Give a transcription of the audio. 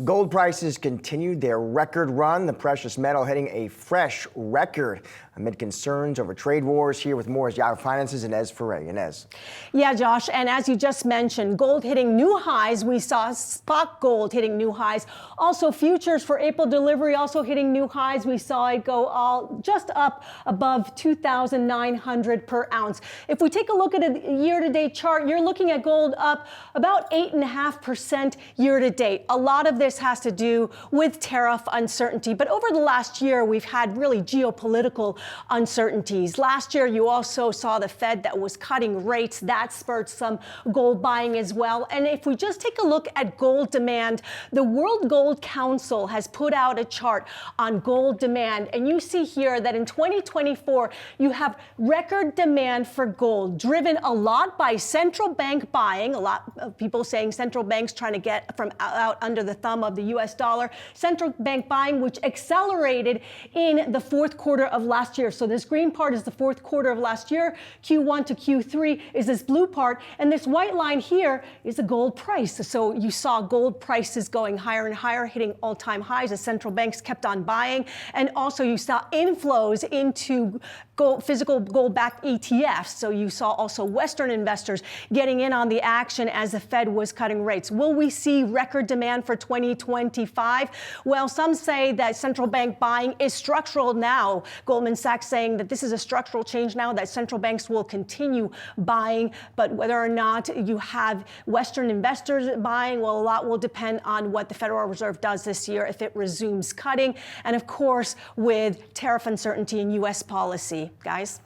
Gold prices continued their record run, the precious metal hitting a fresh record amid concerns over trade wars. Here with more is Yahoo Finance's Inez Ferre. Inez. Yeah, Josh, and as you just mentioned, gold hitting new highs. We saw spot gold hitting new highs. Also, futures for April delivery also hitting new highs. We saw it go all just up above 2,900 per ounce. If we take a look at a year-to-date chart, you're looking at gold up about 8.5% year-to-date. A lot of this has to do with tariff uncertainty. But over the last year, we've had really geopolitical uncertainties. Last year, you also saw the Fed that was cutting rates. That spurred some gold buying as well. And if we just take a look at gold demand, the World Gold Council has put out a chart on gold demand. And you see here that in 2024, you have record demand for gold, driven a lot by central bank buying. A lot of people saying central banks trying to get from out under the thumb of the US dollar. Central bank buying, which accelerated in the fourth quarter of last year. So this green part is the fourth quarter of last year. Q1 to Q3 is this blue part. And this white line here is the gold price. So you saw gold prices going higher and higher, hitting all-time highs as central banks kept on buying. And also you saw inflows into gold, physical gold-backed ETFs. So you saw also Western investors getting in on the action as the Fed was cutting rates. Will we see record demand for 2025? Well, some say that central bank buying is structural now. Goldman Sachs saying that this is a structural change now, that central banks will continue buying. But whether or not you have Western investors buying, well, a lot will depend on what the Federal Reserve does this year, if it resumes cutting, and of course, with tariff uncertainty in U.S. policy. Guys?